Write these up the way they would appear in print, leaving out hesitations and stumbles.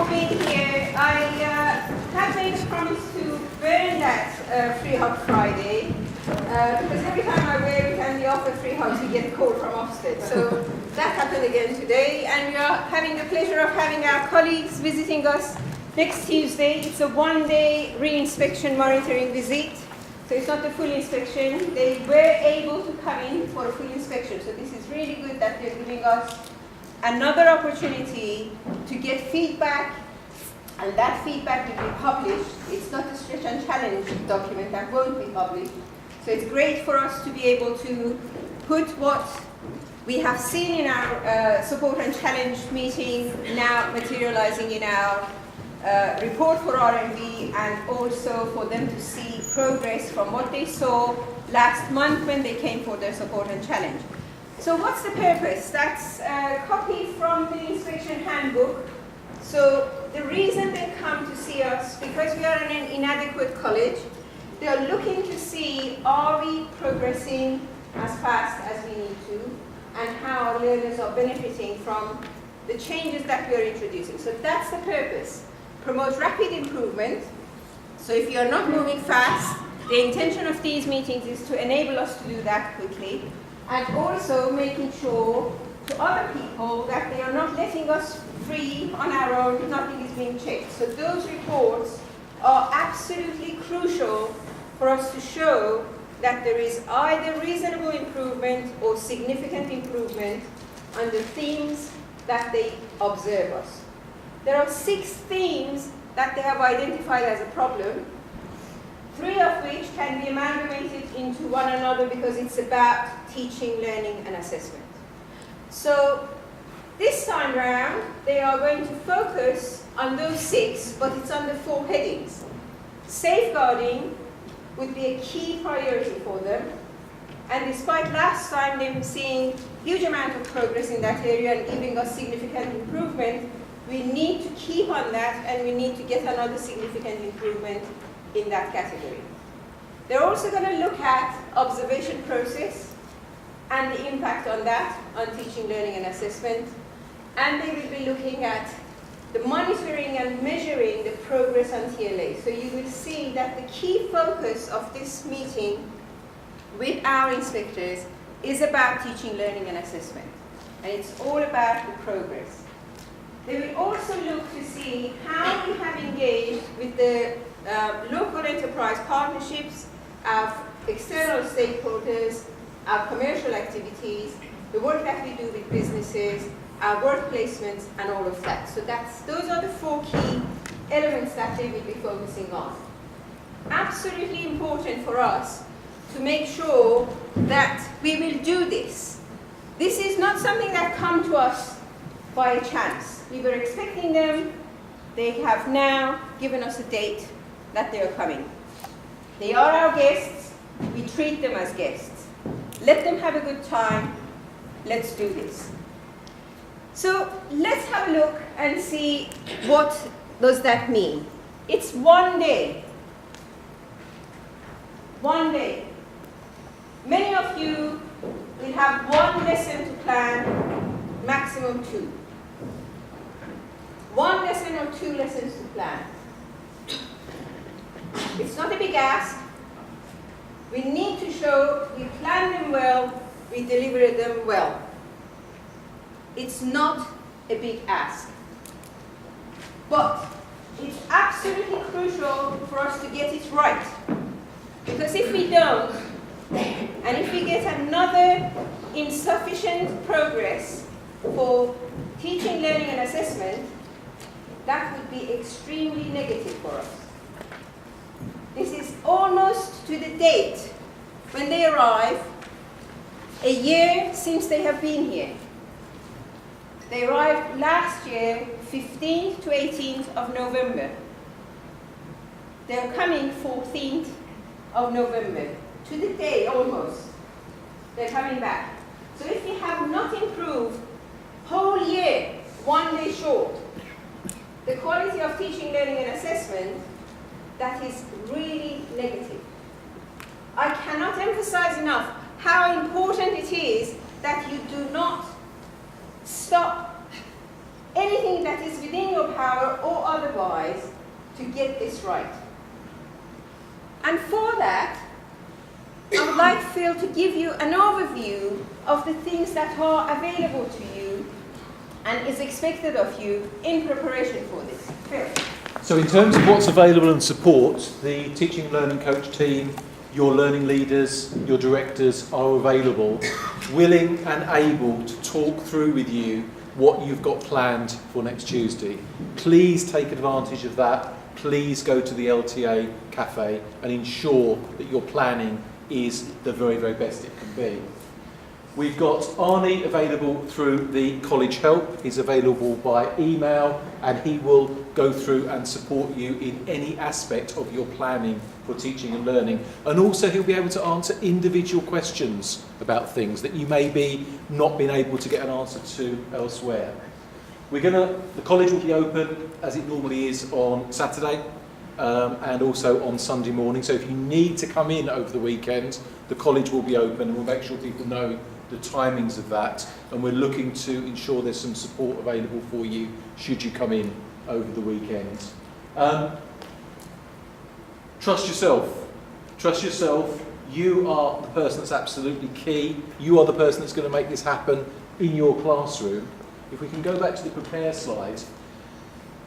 for being here. I had made a promise to burn that free hug Friday because every time I wear it and we offer free hugs, we get a call from Ofsted. So that happened again today, and we are having the pleasure of having our colleagues visiting us next Tuesday. It's a one-day re-inspection monitoring visit. So it's not the full inspection. They were able to come in for a full inspection. So this is really good that they're giving us another opportunity to get feedback, and that feedback will be published. It's not a stretch and challenge document that won't be published. So it's great for us to be able to put what we have seen in our support and challenge meeting now materializing in our report for R&D, and also for them to see progress from what they saw last month when they came for their support and challenge. So what's the purpose? That's a copy from the inspection handbook. So the reason they come to see us, because we are an inadequate college, they are looking to see, are we progressing as fast as we need to, and how our learners are benefiting from the changes that we are introducing. So that's the purpose. Promote rapid improvement. So if you are not moving fast, the intention of these meetings is to enable us to do that quickly, and also making sure to other people that they are not letting us free on our own, nothing is being checked. So those reports are absolutely crucial for us to show that there is either reasonable improvement or significant improvement on the themes that they observe us. There are 6 themes that they have identified as a problem, 3 of which can be amalgamated into one another because it's about teaching, learning, and assessment. So this time round, they are going to focus on those 6, but it's under 4 headings. Safeguarding would be a key priority for them. And despite last time them seeing huge amount of progress in that area and giving us significant improvement, we need to keep on that, and we need to get another significant improvement in that category. They're also going to look at observation process and the impact on that on teaching, learning, and assessment. And they will be looking at the monitoring and measuring the progress on TLA. So you will see that the key focus of this meeting with our inspectors is about teaching, learning, and assessment. And it's all about the progress. They will also look to see how we have engaged with the local enterprise partnerships, our external stakeholders, our commercial activities, the work that we do with businesses, our work placements, and all of that. So those are the 4 key elements that they will be focusing on. Absolutely important for us to make sure that we will do this. This is not something that comes to us by a chance. We were expecting them. They have now given us a date that they are coming. They are our guests. We treat them as guests. Let them have a good time. Let's do this. So let's have a look and see what does that mean. It's 1 day. 1 day. Many of you will have 1 lesson to plan, maximum 2. 1 lesson or 2 lessons to plan. It's not a big ask. We need to show we plan them well, we deliver them well. It's not a big ask. But it's absolutely crucial for us to get it right. Because if we don't, and if we get another insufficient progress for teaching, learning, and assessment, that would be extremely negative for us. This is almost to the date when they arrive, a year since they have been here. They arrived last year, 15th to 18th of November. They're coming 14th of November. To the day, almost. They're coming back. So if we have not improved whole year, 1 day short, the quality of teaching, learning, and assessment, that is really negative. I cannot emphasize enough how important it is that you do not stop anything that is within your power or otherwise to get this right. And for that, I would like Phil to give you an overview of the things that are available to you and is expected of you in preparation for this. Phil. So in terms of what's available and support, the Teaching and Learning Coach team, your learning leaders, your directors are available, willing and able to talk through with you what you've got planned for next Tuesday. Please take advantage of that. Please go to the LTA cafe and ensure that your planning is the very, very best it can be. We've got Arnie available through the College Help. He's available by email and he will go through and support you in any aspect of your planning for teaching and learning. And also he'll be able to answer individual questions about things that you may be not been able to get an answer to elsewhere. The college will be open as it normally is on Saturday and also on Sunday morning. So if you need to come in over the weekend, the college will be open and we'll make sure people know the timings of that, and we're looking to ensure there's some support available for you should you come in over the weekend. Trust yourself. Trust yourself. You are the person that's absolutely key. You are the person that's going to make this happen in your classroom. If we can go back to the prepare slide,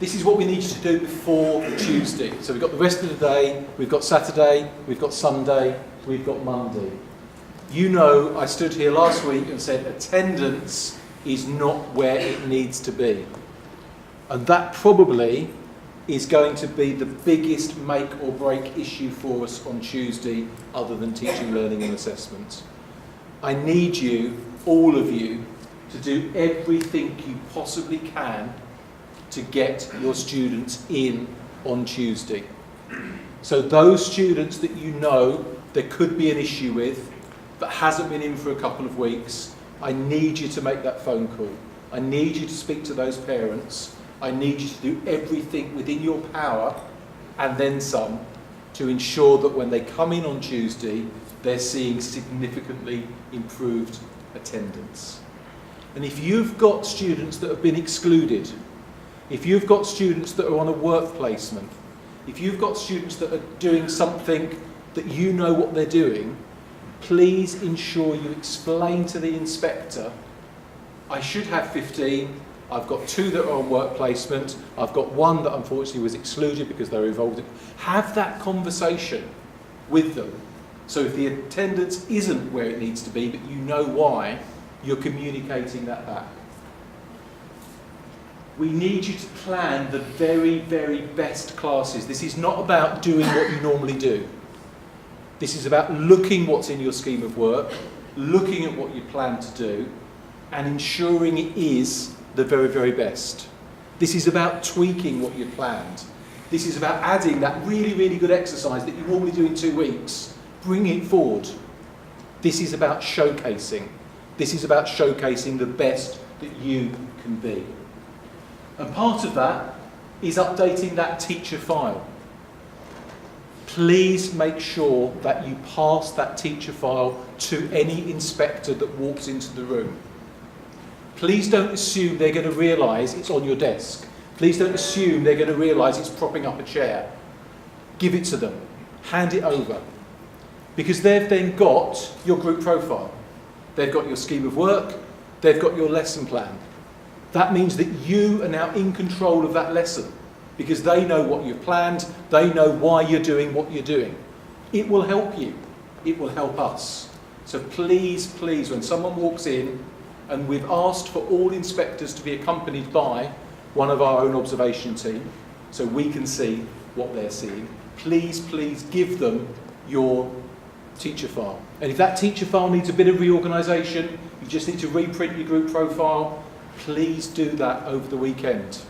this is what we need you to do before Tuesday. So we've got the rest of the day, we've got Saturday, we've got Sunday, we've got Monday. You know, I stood here last week and said attendance is not where it needs to be. And that probably is going to be the biggest make or break issue for us on Tuesday, other than teaching, learning and assessment. I need you, all of you, to do everything you possibly can to get your students in on Tuesday. So those students that you know there could be an issue with, that hasn't been in for a couple of weeks, I need you to make that phone call. I need you to speak to those parents. I need you to do everything within your power and then some to ensure that when they come in on Tuesday, they're seeing significantly improved attendance. And if you've got students that have been excluded, if you've got students that are on a work placement, if you've got students that are doing something that you know what they're doing, please ensure you explain to the inspector, I should have 15, I've got 2 that are on work placement, I've got 1 that unfortunately was excluded because they were involved in. Have that conversation with them. So if the attendance isn't where it needs to be, but you know why, you're communicating that back. We need you to plan the very, very best classes. This is not about doing what you normally do. This is about looking what's in your scheme of work, looking at what you plan to do, and ensuring it is the very, very best. This is about tweaking what you've planned. This is about adding that really, really good exercise that you normally do in 2 weeks. Bring it forward. This is about showcasing. This is about showcasing the best that you can be. And part of that is updating that teacher file. Please make sure that you pass that teacher file to any inspector that walks into the room. Please don't assume they're going to realise it's on your desk. Please don't assume they're going to realise it's propping up a chair. Give it to them. Hand it over. Because they've then got your group profile. They've got your scheme of work. They've got your lesson plan. That means that you are now in control of that lesson, because they know what you've planned, they know why you're doing what you're doing. It will help you, it will help us. So please, please, when someone walks in, and we've asked for all inspectors to be accompanied by one of our own observation team, so we can see what they're seeing, please, please give them your teacher file. And if that teacher file needs a bit of reorganisation, you just need to reprint your group profile, please do that over the weekend.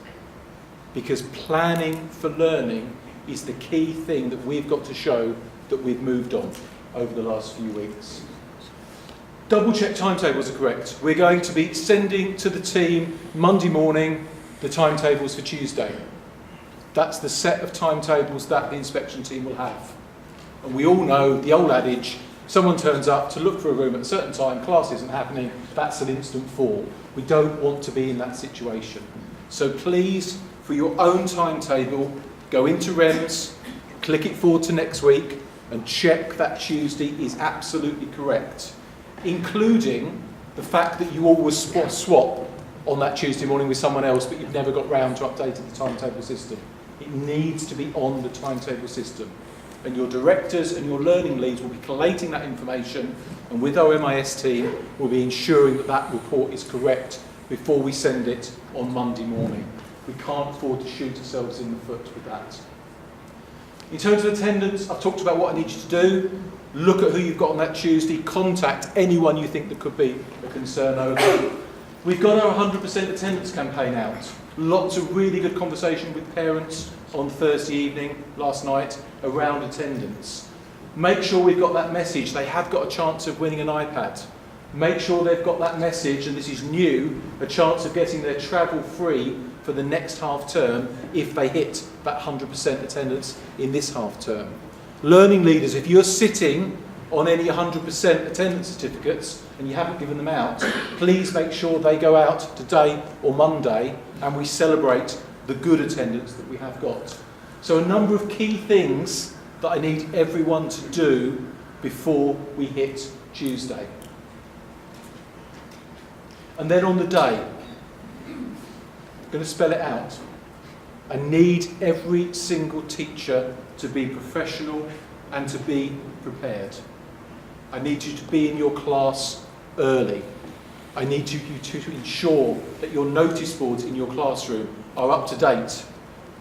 Because planning for learning is the key thing that we've got to show that we've moved on over the last few weeks. Double check timetables are correct. We're going to be sending to the team Monday morning the timetables for Tuesday. That's the set of timetables that the inspection team will have. And we all know the old adage, someone turns up to look for a room at a certain time, class isn't happening, that's an instant fall. We don't want to be in that situation. So please, for your own timetable, go into REMS, click it forward to next week, and check that Tuesday is absolutely correct, including the fact that you always swap on that Tuesday morning with someone else, but you've never got round to updating the timetable system. It needs to be on the timetable system. And your directors and your learning leads will be collating that information, and with our MIS team, we'll be ensuring that that report is correct before we send it on Monday morning. We can't afford to shoot ourselves in the foot with that. In terms of attendance, I've talked about what I need you to do. Look at who you've got on that Tuesday. Contact anyone you think there could be a concern over. We've got our 100% attendance campaign out. Lots of really good conversation with parents on Thursday evening, last night, around attendance. Make sure we've got that message. They have got a chance of winning an iPad. Make sure they've got that message, and this is new, a chance of getting their travel free for the next half term if they hit that 100% attendance in this half term. Learning leaders, if you're sitting on any 100% attendance certificates and you haven't given them out, please make sure they go out today or Monday and we celebrate the good attendance that we have got. So a number of key things that I need everyone to do before we hit Tuesday. And then on the day, I'm going to spell it out. I need every single teacher to be professional and to be prepared. I need you to be in your class early. I need you to ensure that your notice boards in your classroom are up to date,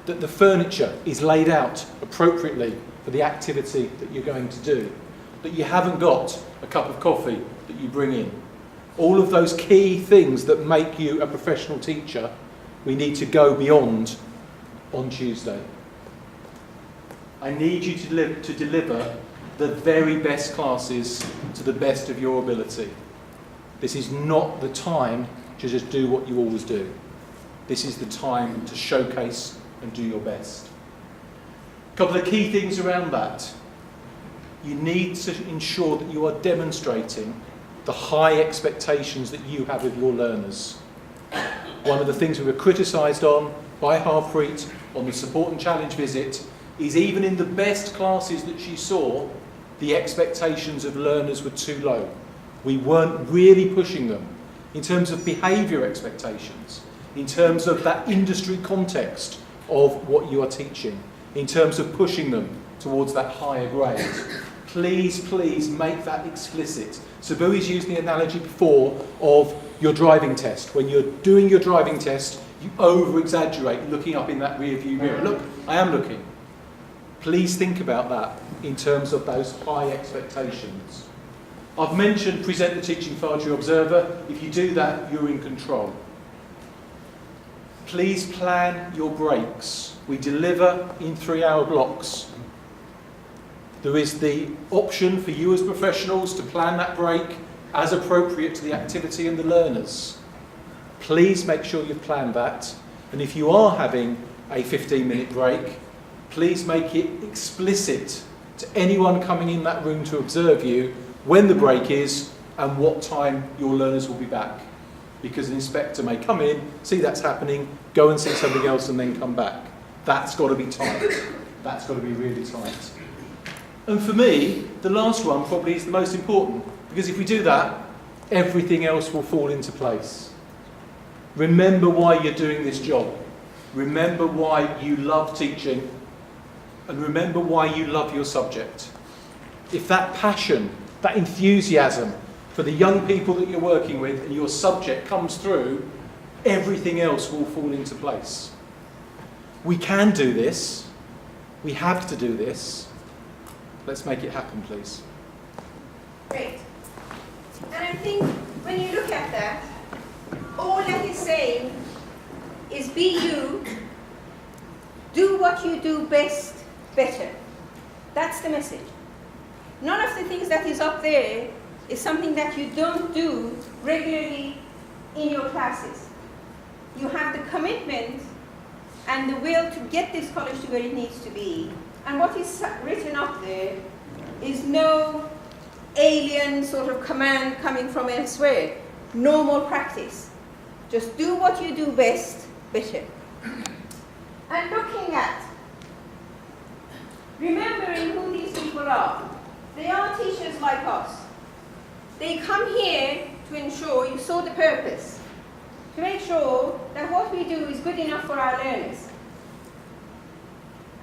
that the furniture is laid out appropriately for the activity that you're going to do, that you haven't got a cup of coffee that you bring in. All of those key things that make you a professional teacher, we need to go beyond on Tuesday. I need you to deliver the very best classes to the best of your ability. This is not the time to just do what you always do. This is the time to showcase and do your best. A couple of key things around that. You need to ensure that you are demonstrating the high expectations that you have of your learners. One of the things we were criticised on by Harpreet on the support and challenge visit is even in the best classes that she saw, the expectations of learners were too low. We weren't really pushing them in terms of behaviour expectations, in terms of that industry context of what you are teaching, in terms of pushing them towards that higher grade. Please, please make that explicit. Sabui's used the analogy before of your driving test. When you're doing your driving test, you over-exaggerate looking up in that rear view mirror. Look, I am looking. Please think about that in terms of those high expectations. I've mentioned present the teaching file to your observer. If you do that, you're in control. Please plan your breaks. We deliver in 3-hour blocks. There is the option for you as professionals to plan that break as appropriate to the activity and the learners. Please make sure you've planned that. And if you are having a 15-minute break, please make it explicit to anyone coming in that room to observe you when the break is and what time your learners will be back. Because an inspector may come in, see that's happening, go and see something else and then come back. That's got to be tight. That's got to be really tight. And for me, the last one probably is the most important, because if we do that, everything else will fall into place. Remember why you're doing this job. Remember why you love teaching, and remember why you love your subject. If that passion, that enthusiasm for the young people that you're working with and your subject comes through, everything else will fall into place. We can do this. We have to do this. Let's make it happen, please. Great. And I think when you look at that, all that is saying is be you, do what you do best, better. That's the message. None of the things that is up there is something that you don't do regularly in your classes. You have the commitment and the will to get this college to where it needs to be. And what is written up there is no alien sort of command coming from elsewhere. Normal practice. Just do what you do best better. And looking at, remembering who these people are. They are teachers like us. They come here to ensure, you saw the purpose, to make sure that what we do is good enough for our learners.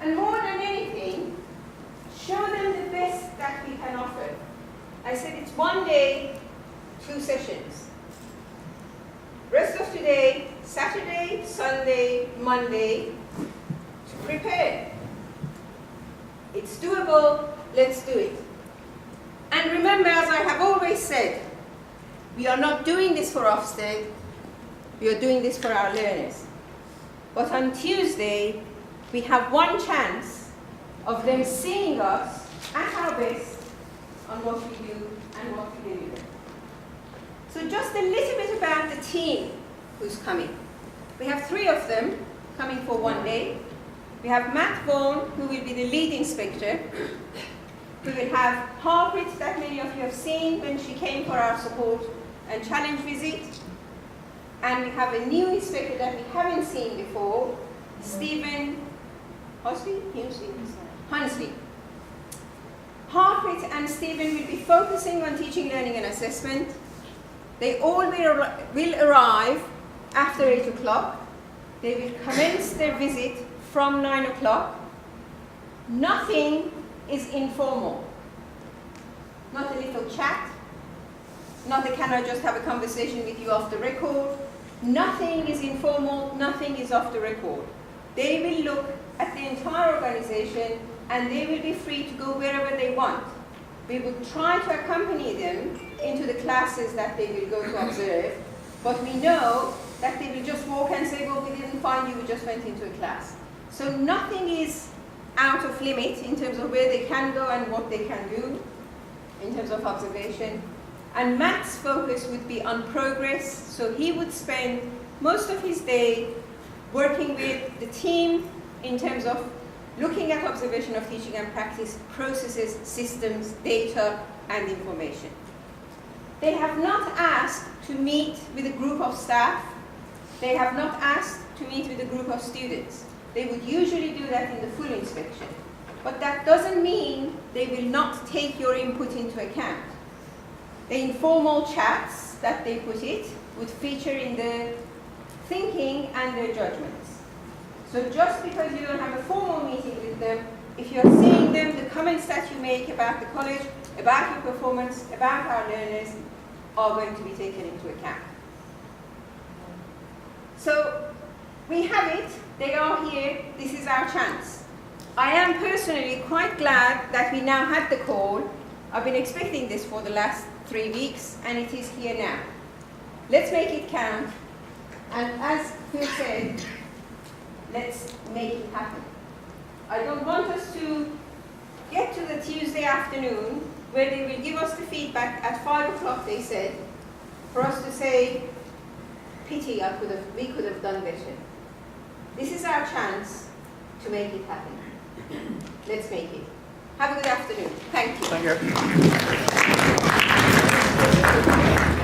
And more than anything, show them the best that we can offer. I said it's 1 day, 2 sessions. Rest of today, Saturday, Sunday, Monday, to prepare. It's doable, let's do it. And remember, as I have always said, we are not doing this for Ofsted, we are doing this for our learners. But on Tuesday, we have one chance of them seeing us at our best on what we do and what we deliver. So just a little bit about the team who's coming. We have 3 of them coming for 1 day. We have Matt Vaughan, who will be the lead inspector. We will have Harpreet, that many of you have seen when she came for our support and challenge visit. And we have a new inspector that we haven't seen before, Stephen Hunsley. Harpreet and Stephen will be focusing on teaching, learning and assessment. They all will arrive after 8 o'clock. They will commence their visit from 9 o'clock. Nothing is informal. Not a little chat. Not a can I just have a conversation with you off the record. Nothing is informal, nothing is off the record. They will look at the entire organization and they will be free to go wherever they want. We will try to accompany them into the classes that they will go to observe, but we know that they will just walk and say, well, we didn't find you, we just went into a class. So nothing is out of limit in terms of where they can go and what they can do in terms of observation. And Matt's focus would be on progress, so he would spend most of his day working with the team in terms of looking at observation of teaching and practice, processes, systems, data, and information. They have not asked to meet with a group of staff. They have not asked to meet with a group of students. They would usually do that in the full inspection. But that doesn't mean they will not take your input into account. The informal chats that they put it would feature in the thinking and their judgments. So just because you don't have a formal meeting with them, if you're seeing them, the comments that you make about the college, about your performance, about our learners, are going to be taken into account. So we have it, they are here, this is our chance. I am personally quite glad that we now had the call. I've been expecting this for the last 3 weeks, and it is here now. Let's make it count, and as Phil said, let's make it happen. I don't want us to get to the Tuesday afternoon where they will give us the feedback at 5 o'clock, they said, for us to say, pity, we could have done better. This is our chance to make it happen. Let's make it. Have a good afternoon. Thank you. Thank you.